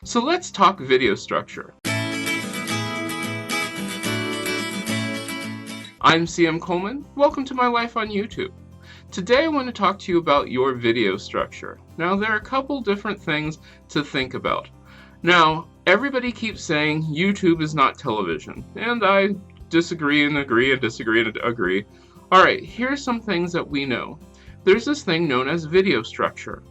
So let's talk video structure. I'm CMColeman. Welcome to my life on YouTube. Today I want to talk to you about your video structure. Now there are a couple different things to think about. Now everybody keeps saying YouTube is not television, and I disagree and agree and disagree and agree. Alright, here's some things that we know. There's this thing known as video structure.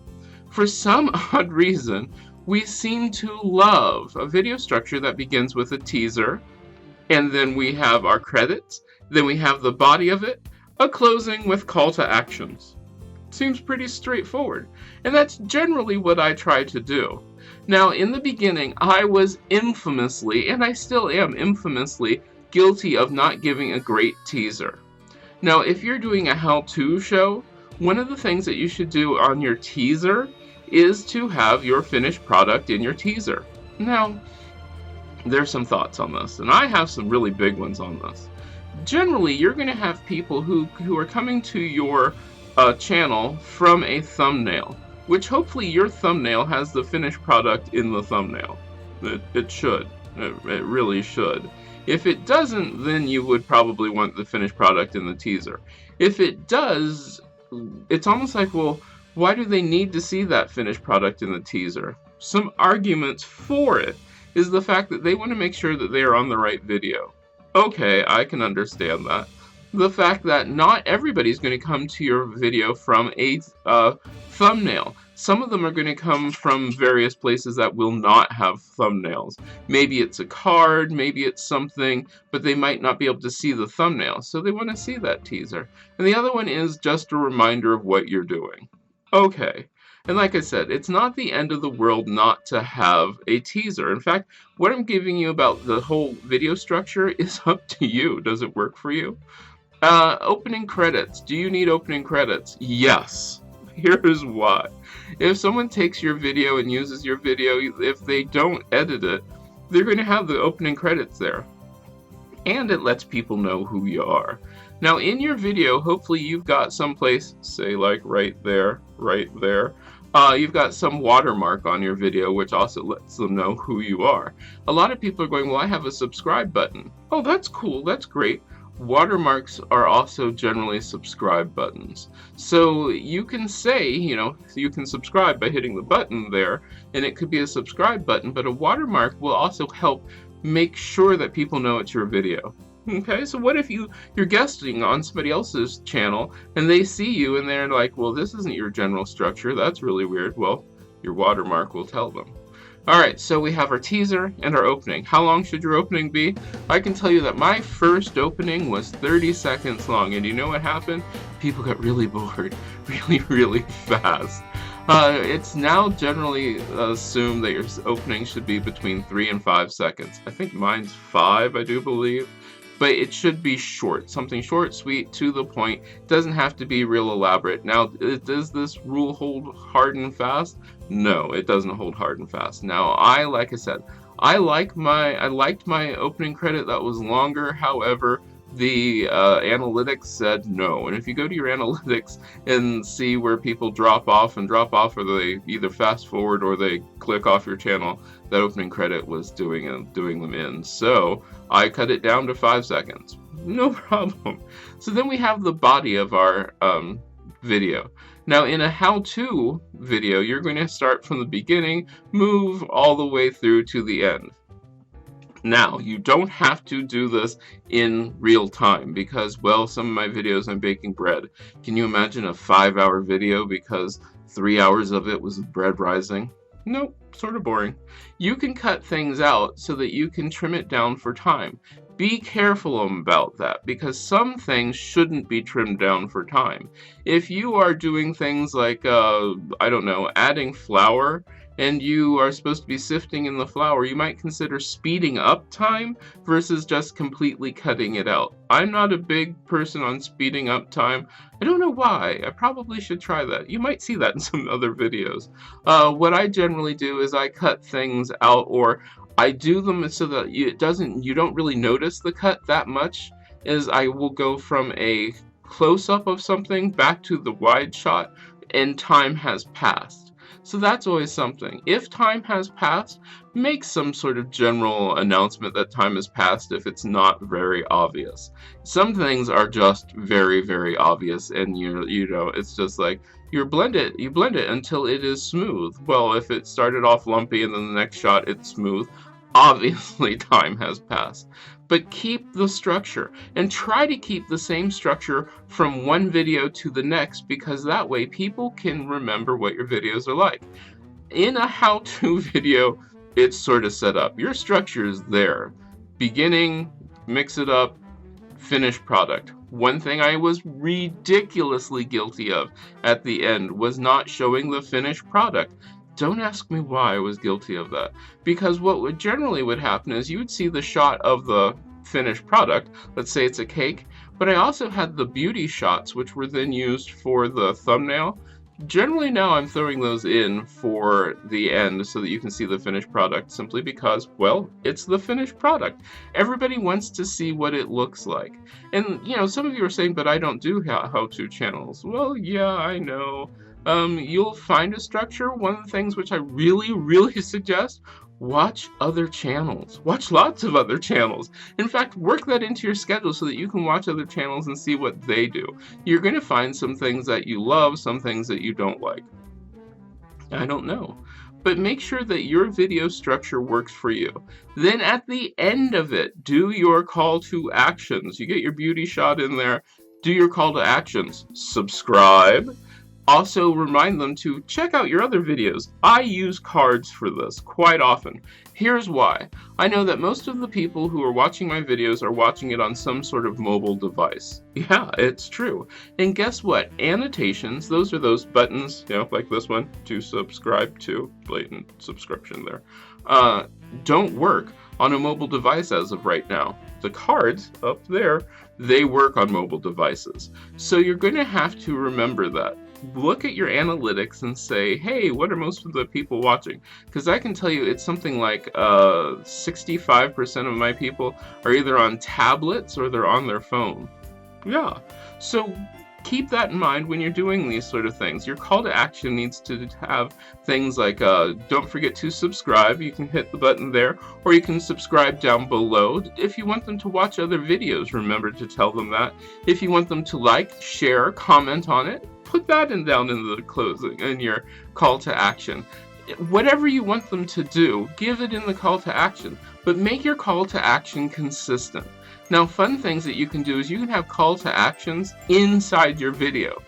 For some odd reason, we seem to love a video structure that begins with a teaser, and then we have our credits, then we have the body of it, a closing with call to actions. Seems pretty straightforward, and that's generally what I try to do. Now, in the beginning, I was infamously, and I still am infamously, guilty of not giving a great teaser. Now, if you're doing a how-to show, one of the things that you should do on your teaser is to have your finished product in your teaser. Now, there's some thoughts on this, and I have some really big ones on this. Generally, you're going to have people who are coming to your channel from a thumbnail, which hopefully your thumbnail has the finished product in the thumbnail. It should. It really should. If it doesn't, then you would probably want the finished product in the teaser. If it does, it's almost like, well, why do they need to see that finished product in the teaser? Some arguments for it is the fact that they want to make sure that they are on the right video. Okay, I can understand that. The fact that not everybody's going to come to your video from a thumbnail. Some of them are going to come from various places that will not have thumbnails. Maybe it's a card, maybe it's something, but they might not be able to see the thumbnail, so they want to see that teaser. And the other one is just a reminder of what you're doing. Okay. And like I said, it's not the end of the world not to have a teaser. In fact, what I'm giving you about the whole video structure is up to you. Does it work for you? Opening credits. Do you need opening credits? Yes. Here's why. If someone takes your video and uses your video, if they don't edit it, they're going to have the opening credits there. And it lets people know who you are. Now in your video, hopefully you've got someplace, say like right there, you've got some watermark on your video, which also lets them know who you are. A lot of people are going, well, I have a subscribe button. Oh, that's cool, that's great. Watermarks are also generally subscribe buttons. So you can say, you can subscribe by hitting the button there, and it could be a subscribe button, but a watermark will also help make sure that people know it's your video. Okay, so what if you're guesting on somebody else's channel and they see you and they're like, well, this isn't your general structure, that's really weird. Well, your watermark will tell them. Alright, so we have our teaser and our opening. How long should your opening be? I can tell you that my first opening was 30 seconds long, and you know what happened? People got really bored really fast. It's now generally assumed that your opening should be between 3 and 5 seconds. I think mine's 5, I do believe. But it should be short. Something short, sweet, to the point. Doesn't have to be real elaborate. Now, does this rule hold hard and fast? No, it doesn't hold hard and fast. Now, like I said, I liked my opening credit that was longer. However, the analytics said no. And if you go to your analytics and see where people drop off, or they either fast forward or they click off your channel, that opening credit was doing them in. So I cut it down to 5 seconds. No problem. So then we have the body of our video. Now in a how-to video, you're going to start from the beginning, move all the way through to the end. Now, you don't have to do this in real time because, well, some of my videos I'm baking bread. Can you imagine a 5-hour video because 3 hours of it was bread rising? Nope, sort of boring. You can cut things out so that you can trim it down for time. Be careful about that because some things shouldn't be trimmed down for time. If you are doing things like, I don't know, adding flour, and you are supposed to be sifting in the flour, you might consider speeding up time versus just completely cutting it out. I'm not a big person on speeding up time. I don't know why. I probably should try that. You might see that in some other videos. What I generally do is I cut things out, or I do them so that you don't really notice the cut that much, is I will go from a close-up of something back to the wide shot and time has passed. So that's always something. If time has passed, make some sort of general announcement that time has passed if it's not very obvious. Some things are just very, very obvious, and you know, it's just like you blend it until it is smooth. Well, if it started off lumpy and then the next shot it's smooth, obviously time has passed. But keep the structure, and try to keep the same structure from one video to the next, because that way people can remember what your videos are like. In a how-to video, it's sort of set up. Your structure is there. Beginning, mix it up, finished product. One thing I was ridiculously guilty of at the end was not showing the finished product. Don't ask me why I was guilty of that. Because what would generally happen is you would see the shot of the finished product. Let's say it's a cake. But I also had the beauty shots, which were then used for the thumbnail. Generally now I'm throwing those in for the end so that you can see the finished product, simply because, well, it's the finished product. Everybody wants to see what it looks like. And, you know, some of you are saying, but I don't do how-to channels. Well, yeah, I know. You'll find a structure. One of the things which I really, really suggest, watch other channels. Watch lots of other channels. In fact, work that into your schedule so that you can watch other channels and see what they do. You're going to find some things that you love, some things that you don't like. I don't know. But make sure that your video structure works for you. Then at the end of it, do your call to actions. You get your beauty shot in there, do your call to actions. Subscribe. Also remind them to check out your other videos. I use cards for this quite often. Here's why. I know that most of the people who are watching my videos are watching it on some sort of mobile device. Yeah, it's true. And guess what? Annotations, those are those buttons, you know, like this one, to subscribe to, blatant subscription there, don't work on a mobile device as of right now. The cards up there, they work on mobile devices. So you're going to have to remember that. Look at your analytics and say, hey, what are most of the people watching? Because I can tell you it's something like 65% of my people are either on tablets or they're on their phone. Yeah, so keep that in mind when you're doing these sort of things. Your call to action needs to have things like, don't forget to subscribe. You can hit the button there, or you can subscribe down below. If you want them to watch other videos, remember to tell them that. If you want them to like, share, comment on it, put that down in the closing, in your call to action. Whatever you want them to do, give it in the call to action, but make your call to action consistent. Now, fun things that you can do is you can have call to actions inside your video.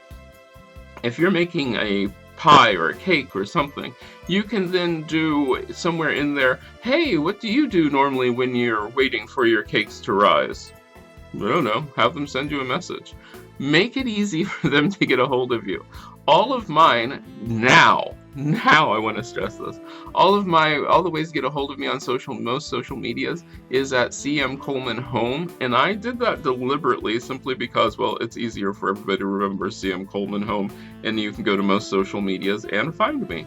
If you're making a pie or a cake or something, you can then do somewhere in there, hey, what do you do normally when you're waiting for your cakes to rise? I don't know, have them send you a message. Make it easy for them to get a hold of you. All of mine now I want to stress this. All the ways to get a hold of me on most social medias is at CMColeman Home, and I did that deliberately simply because, well, it's easier for everybody to remember CMColeman Home, and you can go to most social medias and find me.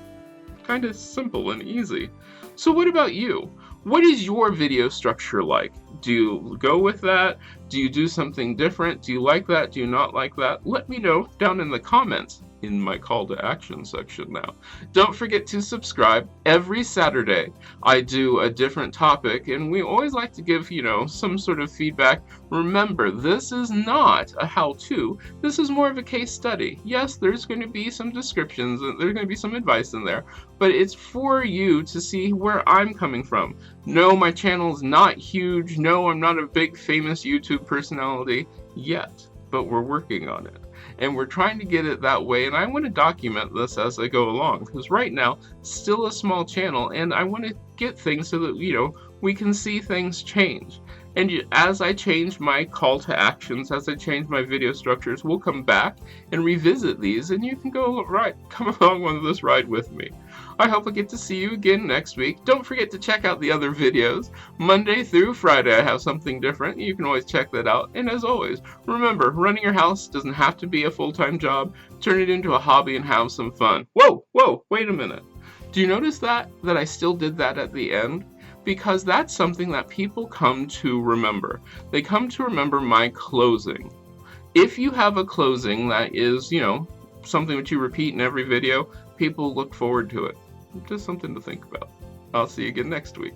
Kind of simple and easy. So what about you? What is your video structure like? Do you go with that? Do you do something different? Do you like that? Do you not like that? Let me know down in the comments in my call to action section now. Don't forget to subscribe. Every Saturday I do a different topic, and we always like to give, you know, some sort of feedback. Remember, this is not a how-to. This is more of a case study. Yes, there's going to be some descriptions, and there's going to be some advice in there, but it's for you to see where I'm coming from. No, my channel's not huge. No, I'm not a big famous YouTube personality yet, but we're working on it. And we're trying to get it that way, and I want to document this as I go along, because right now, still a small channel, and I want to get things so that, you know, we can see things change. And as I change my call to actions, as I change my video structures, we'll come back and revisit these, and you can come along on this ride with me. I hope I get to see you again next week. Don't forget to check out the other videos. Monday through Friday I have something different. You can always check that out. And as always, remember, running your house doesn't have to be a full-time job. Turn it into a hobby and have some fun. Whoa, wait a minute. Do you notice that I still did that at the end? Because that's something that people come to remember. They come to remember my closing. If you have a closing that is, you know, something that you repeat in every video, people look forward to it. Just something to think about. I'll see you again next week.